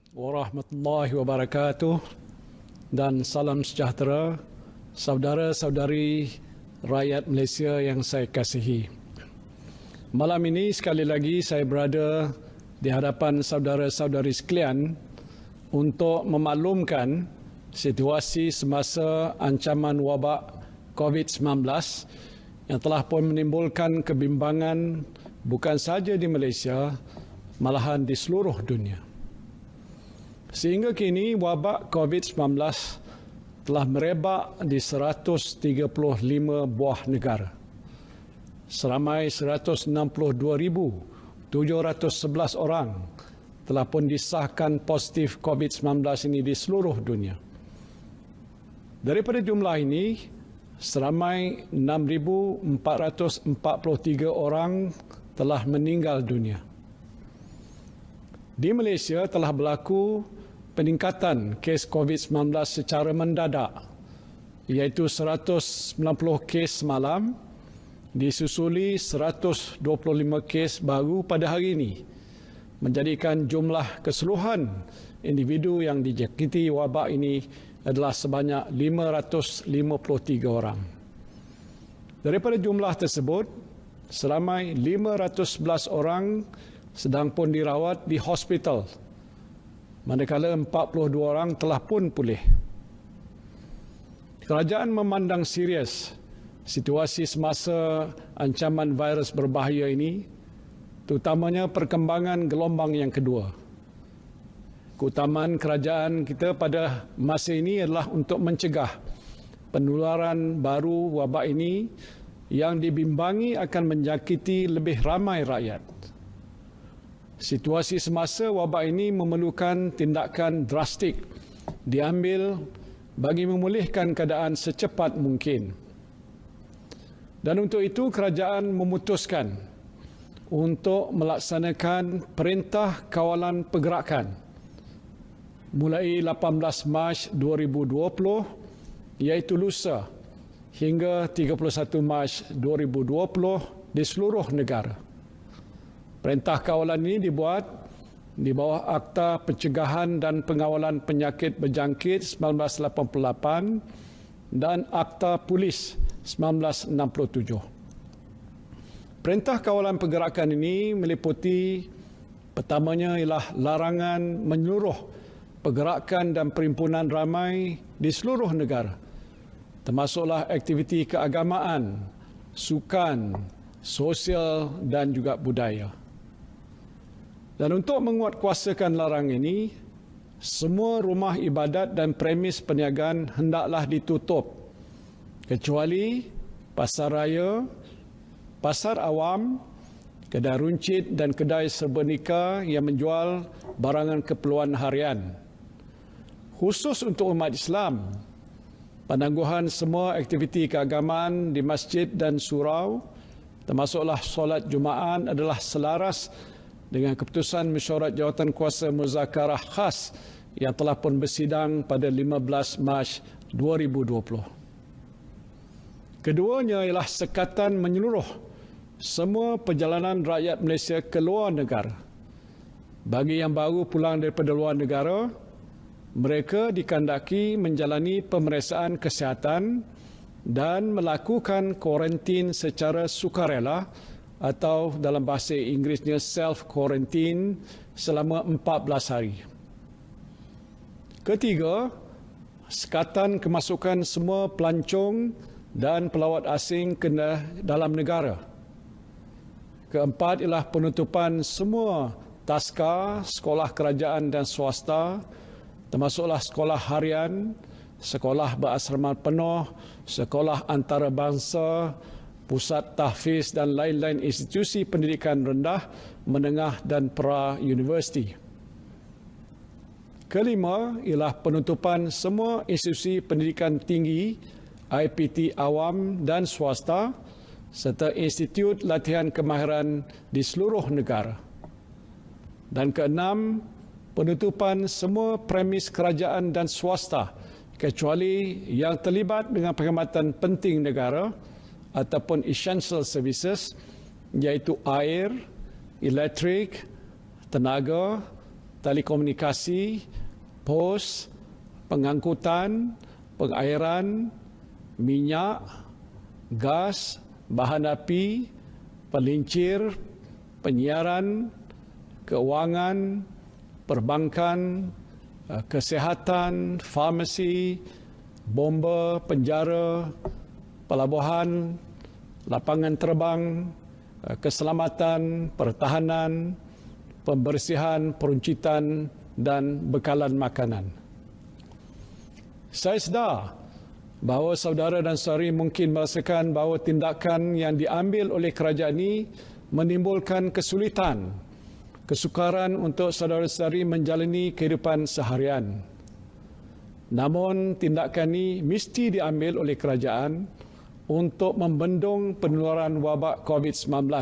warahmatullahi wabarakatuh dan salam sejahtera saudara-saudari rakyat Malaysia yang saya kasihi. Malam ini sekali lagi saya berada di hadapan saudara-saudari sekalian untuk memaklumkan situasi semasa ancaman wabak COVID-19 yang telah pun menimbulkan kebimbangan bukan sahaja di Malaysia, malahan di seluruh dunia. Sehingga kini wabak COVID-19 telah merebak di 135 buah negara. Seramai 162,711 orang telah pun disahkan positif COVID-19 ini di seluruh dunia. Daripada jumlah ini, seramai 6,443 orang telah meninggal dunia. Di Malaysia telah berlaku peningkatan kes COVID-19 secara mendadak, iaitu 190 kes semalam, disusuli 125 kes baru pada hari ini, menjadikan jumlah keseluruhan individu yang dijangkiti wabak ini adalah sebanyak 553 orang. Daripada jumlah tersebut, seramai 511 orang sedang pun dirawat di hospital, manakala 42 orang telah pun pulih. Kerajaan memandang serius situasi semasa ancaman virus berbahaya ini, terutamanya perkembangan gelombang yang kedua. Keutamaan kerajaan kita pada masa ini adalah untuk mencegah penularan baru wabak ini yang dibimbangi akan menjangkiti lebih ramai rakyat. Situasi semasa wabak ini memerlukan tindakan drastik diambil bagi memulihkan keadaan secepat mungkin. Dan untuk itu kerajaan memutuskan untuk melaksanakan Perintah Kawalan Pergerakan mulai 18 Mac 2020 iaitu lusa hingga 31 Mac 2020 di seluruh negara. Perintah kawalan ini dibuat di bawah Akta Pencegahan dan Pengawalan Penyakit Berjangkit 1988 dan Akta Polis 1967. Perintah Kawalan Pergerakan ini meliputi pertamanya ialah larangan menyeluruh pergerakan dan perhimpunan ramai di seluruh negara, termasuklah aktiviti keagamaan, sukan, sosial dan juga budaya. Dan untuk menguatkuasakan larangan ini, semua rumah ibadat dan premis perniagaan hendaklah ditutup, kecuali pasar raya, pasar awam, kedai runcit dan kedai serba nika yang menjual barangan keperluan harian. Khusus untuk umat Islam, penangguhan semua aktiviti keagamaan di masjid dan surau, termasuklah solat Jumaat adalah selaras dengan keputusan Mesyuarat Jawatankuasa Muzakarah Khas yang telah pun bersidang pada 15 Mac 2020. Keduanya ialah sekatan menyeluruh semua perjalanan rakyat Malaysia ke luar negara. Bagi yang baru pulang daripada luar negara, mereka dikandaki menjalani pemeriksaan kesihatan dan melakukan kuarantin secara sukarela atau dalam bahasa Inggerisnya self-quarantine selama 14 hari. Ketiga, sekatan kemasukan semua pelancong dan pelawat asing ke dalam negara. Keempat ialah penutupan semua taska, sekolah kerajaan dan swasta, termasuklah sekolah harian, sekolah berasrama penuh, sekolah antarabangsa, pusat tahfiz dan lain-lain institusi pendidikan rendah, menengah dan pra-universiti. Kelima ialah penutupan semua institusi pendidikan tinggi, IPT awam dan swasta, serta institut latihan kemahiran di seluruh negara. Dan keenam, penutupan semua premis kerajaan dan swasta, kecuali yang terlibat dengan perkhidmatan penting negara, ataupun essential services, iaitu air, elektrik, tenaga, telekomunikasi, pos, pengangkutan, pengairan, minyak, gas, bahan api, pelincir, penyiaran, keuangan, perbankan, kesihatan, farmasi, bomba, penjara, pelabuhan, lapangan terbang, keselamatan, pertahanan, pembersihan, peruncitan dan bekalan makanan. Saya sedar bahawa saudara dan saudari mungkin merasakan bahawa tindakan yang diambil oleh kerajaan ini menimbulkan kesulitan, kesukaran untuk saudara-saudari menjalani kehidupan seharian. Namun tindakan ini mesti diambil oleh kerajaan untuk membendung penularan wabak COVID-19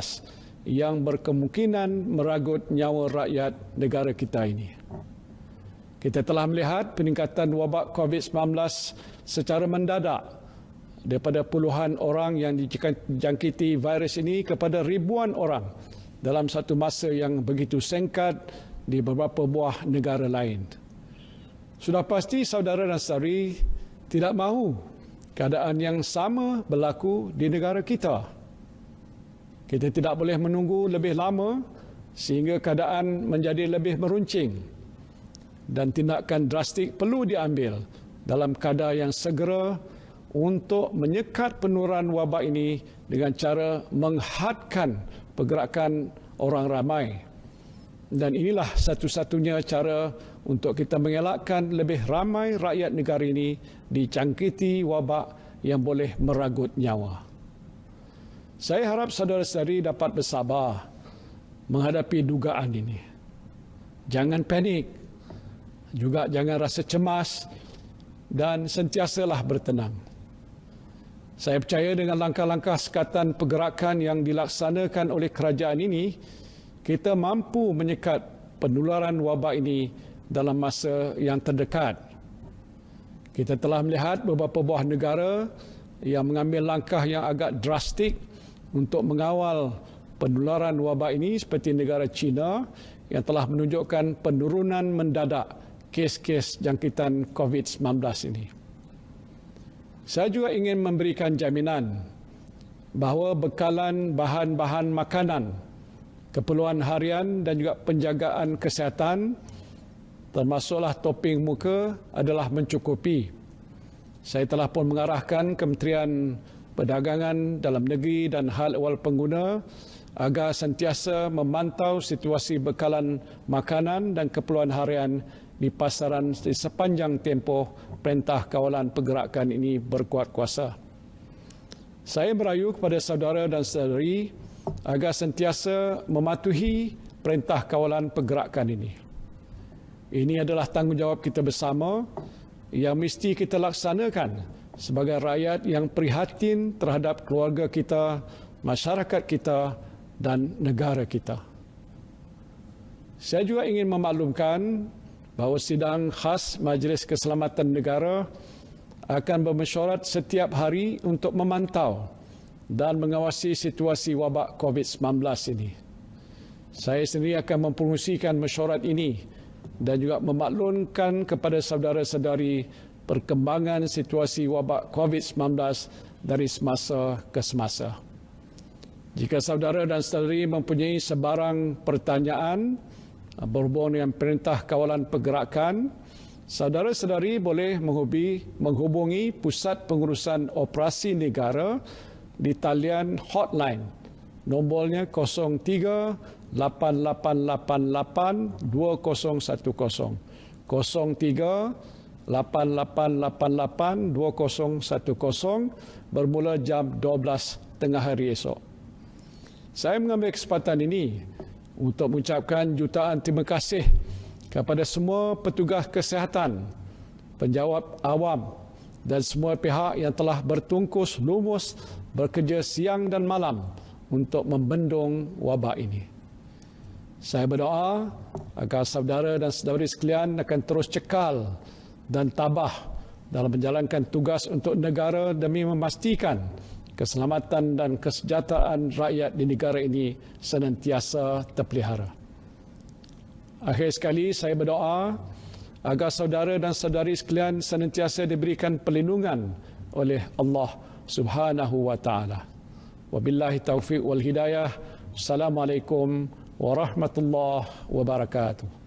yang berkemungkinan meragut nyawa rakyat negara kita ini. Kita telah melihat peningkatan wabak COVID-19 secara mendadak daripada puluhan orang yang dijangkiti virus ini kepada ribuan orang dalam satu masa yang begitu singkat di beberapa buah negara lain. Sudah pasti saudara dan saudari tidak mahu keadaan yang sama berlaku di negara kita. Kita tidak boleh menunggu lebih lama sehingga keadaan menjadi lebih meruncing dan tindakan drastik perlu diambil dalam kadar yang segera untuk menyekat penularan wabak ini dengan cara menghadkan pergerakan orang ramai. Dan inilah satu-satunya cara untuk kita mengelakkan lebih ramai rakyat negara ini dijangkiti wabak yang boleh meragut nyawa. Saya harap saudara-saudari dapat bersabar menghadapi dugaan ini. Jangan panik, juga jangan rasa cemas dan sentiasalah bertenang. Saya percaya dengan langkah-langkah sekatan pergerakan yang dilaksanakan oleh kerajaan ini, kita mampu menyekat penularan wabak ini dalam masa yang terdekat. Kita telah melihat beberapa buah negara yang mengambil langkah yang agak drastik untuk mengawal penularan wabak ini seperti negara China yang telah menunjukkan penurunan mendadak kes-kes jangkitan COVID-19 ini. Saya juga ingin memberikan jaminan bahawa bekalan bahan-bahan makanan, keperluan harian dan juga penjagaan kesihatan termasuklah toping muka adalah mencukupi. Saya telah pun mengarahkan Kementerian Perdagangan Dalam Negeri dan Hal Ehwal Pengguna agar sentiasa memantau situasi bekalan makanan dan keperluan harian di pasaran di sepanjang tempoh Perintah Kawalan Pergerakan ini berkuat kuasa. Saya merayu kepada saudara dan saudari agar sentiasa mematuhi Perintah Kawalan Pergerakan ini. Ini adalah tanggungjawab kita bersama yang mesti kita laksanakan sebagai rakyat yang prihatin terhadap keluarga kita, masyarakat kita dan negara kita. Saya juga ingin memaklumkan bahawa sidang khas Majlis Keselamatan Negara akan bermesyuarat setiap hari untuk memantau dan mengawasi situasi wabak COVID-19 ini. Saya sendiri akan mempromosikan mesyuarat ini dan juga memaklumkan kepada saudara-saudari perkembangan situasi wabak COVID-19 dari semasa ke semasa. Jika saudara dan saudari mempunyai sebarang pertanyaan berhubung dengan Perintah Kawalan Pergerakan, saudara-saudari boleh menghubungi Pusat Pengurusan Operasi Negara di talian hotline. Nombornya 03-8888-2010. 03-8888-2010 bermula jam 12 tengah hari esok. Saya mengambil kesempatan ini untuk mengucapkan jutaan terima kasih kepada semua petugas kesihatan, penjawat awam dan semua pihak yang telah bertungkus lumus bekerja siang dan malam untuk membendung wabak ini. Saya berdoa agar saudara dan saudari sekalian akan terus cekal dan tabah dalam menjalankan tugas untuk negara demi memastikan keselamatan dan kesejahteraan rakyat di negara ini senantiasa terpelihara. Akhir sekali saya berdoa agar saudara dan saudari sekalian senantiasa diberikan perlindungan oleh Allah Subhanahu wa taala. Wabillahi taufiq wal hidayah. Assalamualaikum warahmatullahi wabarakatuh.